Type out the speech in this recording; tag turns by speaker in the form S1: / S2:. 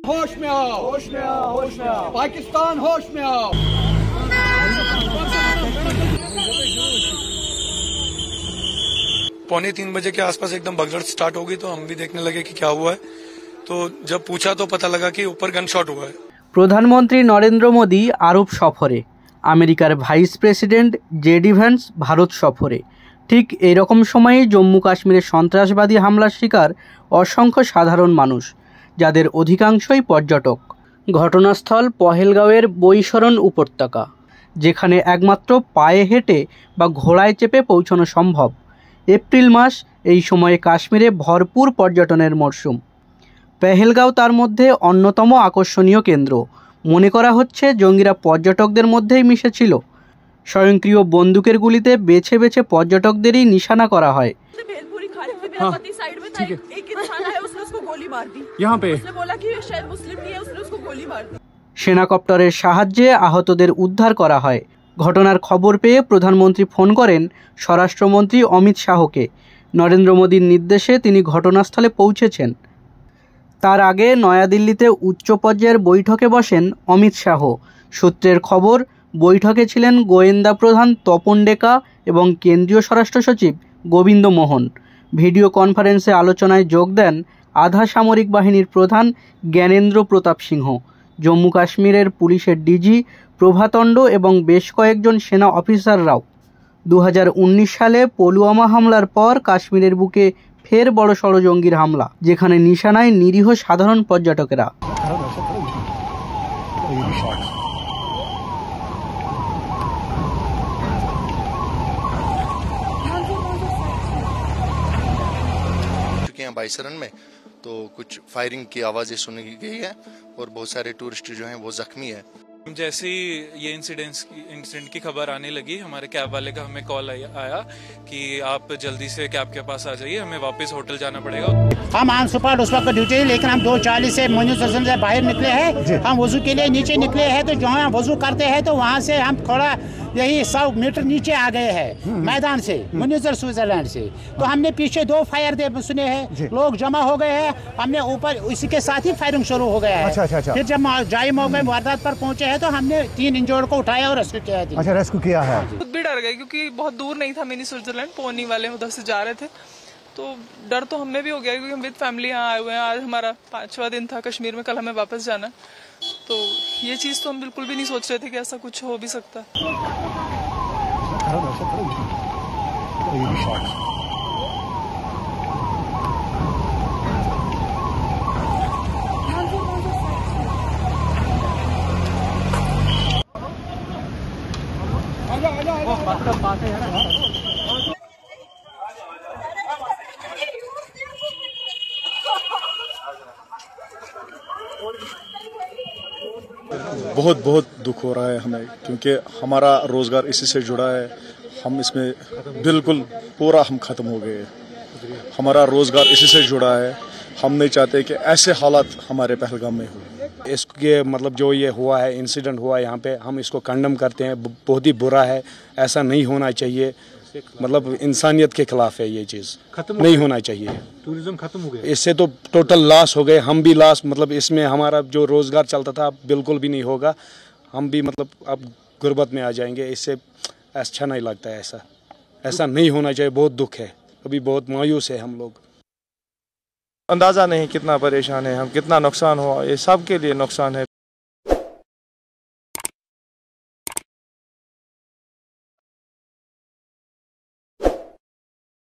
S1: होश में आओ, होश में आओ, होश में आओ, पाकिस्तान होश में आओ।
S2: पौने 3 बजे के आसपास एकदम भगदड़ स्टार्ट हो गई, तो हम भी देखने लगे कि क्या हुआ है। तो जब पूछा तो पता लगा कि ऊपर गन शॉट हुआ है।
S3: প্রধানমন্ত্রী নরেন্দ্র মোদী আরব সফরে, আমেরিকার vice president JD Vance Bharat সফরে। ঠিক এই রকম সময়েই জম্মু কাশ্মীরে সন্ত্রাসবাদী হামলার শিকার অসংখ্য সাধারণ মানুষ, যাদের অধিকাংশই পর্যটক। ঘটনাস্থল পহেলগাঁওয়ের বৈশরণ উপত্যকা, যেখানে একমাত্র পায়ে হেঁটে বা ঘোড়ায় চেপে পৌঁছানো সম্ভব। এপ্রিল মাস, এই সময়ে কাশ্মীরে ভরপুর পর্যটনের মরশুম। পেহেলগাঁও তার মধ্যে অন্যতম আকর্ষণীয় কেন্দ্র। মনে করা হচ্ছে জঙ্গিরা পর্যটকদের মধ্যেই মিশেছিল। স্বয়ংক্রিয় বন্দুকের গুলিতে বেছে বেছে পর্যটকদেরই নিশানা করা হয়। সেনাকপ্টারের সাহায্যে আহতদের উদ্ধার করা হয়। ঘটনার খবর পেয়ে প্রধানমন্ত্রী ফোন করেন স্বরাষ্ট্রমন্ত্রী অমিত শাহকে। নরেন্দ্র মোদীর নির্দেশে তিনি ঘটনাস্থলে পৌঁছেছেন। তার আগে নয়াদিল্লিতে উচ্চ পর্যায়ের বৈঠকে বসেন অমিত শাহ। সূত্রের খবর, বৈঠকে ছিলেন গোয়েন্দা প্রধান তপন ডেকা এবং কেন্দ্রীয় স্বরাষ্ট্র সচিব গোবিন্দ মোহন। ভিডিও কনফারেন্সে আলোচনায় যোগ দেন আধা সামরিক বাহিনীর প্রধান জ্ঞানেন্দ্র প্রতাপ সিংহ, জম্মু কাশ্মীরের পুলিশের ডিজি প্রভাতণ্ড এবং বেশ কয়েকজন সেনা অফিসাররাও। 2019 সালে পুলওয়ামা হামলার পর কাশ্মীরের বুকে ফের বড়সড় জঙ্গির হামলা, যেখানে নিশানায় নিরীহ সাধারণ পর্যটকেরা।
S4: बाइसरन में तो कुछ फायरिंग की आवाजें सुनी गई है और बहुत सारे टूरिस्ट जो हैं वो जख्मी है।
S2: जैसे ही ये इंसिडेंट की खबर आने लगी, हमारे कैब वाले का हमें कॉल आया कि आप जल्दी से कैब के पास आ जाइए, हमें वापस होटल जाना पड़ेगा।
S5: हम ऑन स्पॉट उस वक्त ड्यूटी, लेकिन हम 2:40 से मुनीर स्टेशन से बाहर निकले हैं। हम वजू के लिए नीचे निकले हैं, तो जहाँ वजू करते हैं तो वहाँ से हम थोड़ा यही 100 मीटर नीचे आ गए हैं मैदान से, मुनीर स्विट्जरलैंड से। तो हमने पीछे 2 फायर सुने हैं, लोग जमा हो गए हैं। हमने ऊपर इसी के साथ ही फायरिंग शुरू हो गया है। फिर जब जाई मौके वारदात पर पहुंचे हैं तो हमने 3 इंजर्ड को उठाया और रेस्क्यू किया है।
S6: अच्छा, रेस्क्यू किया है।
S7: खुद भी डर गए क्योंकि बहुत दूर नहीं था मिनी स्विट्जरलैंड, पोनी वाले उधर से जा रहे थे, तो डर तो हमें भी हो गया क्योंकि हम विद फैमिली यहाँ आए हुए हैं। आज हमारा 5वां दिन था कश्मीर में, कल हमें वापस जाना, तो ये चीज़ तो हम बिल्कुल भी नहीं सोच रहे थे कि ऐसा कुछ हो भी सकता।
S8: बहुत बहुत दुख हो रहा है हमें, क्योंकि हमारा रोज़गार इसी से जुड़ा है। हम इसमें बिल्कुल पूरा हम ख़त्म हो गए। हमारा रोज़गार इसी से जुड़ा है। हम नहीं चाहते कि ऐसे हालात हमारे पहलगाम में हो। इसके मतलब जो ये हुआ है, इंसिडेंट हुआ है यहाँ पे, हम इसको कंडम करते हैं। बहुत ही बुरा है, ऐसा नहीं होना चाहिए। मतलब इंसानियत के खिलाफ है ये चीज़, नहीं होना चाहिए।
S6: टूरिज्म खत्म हो गया,
S8: इससे तो टोटल लॉस हो गए, हम भी लॉस। मतलब इसमें हमारा जो रोज़गार चलता था बिल्कुल भी नहीं होगा। हम भी मतलब अब गुर्बत में आ जाएंगे। इससे अच्छा नहीं लगता है, ऐसा नहीं होना चाहिए। बहुत दुख है, अभी बहुत मायूस है हम लोग।
S9: अंदाज़ा नहीं कितना परेशान है हम, कितना नुकसान हुआ, ये सब के लिए नुकसान है।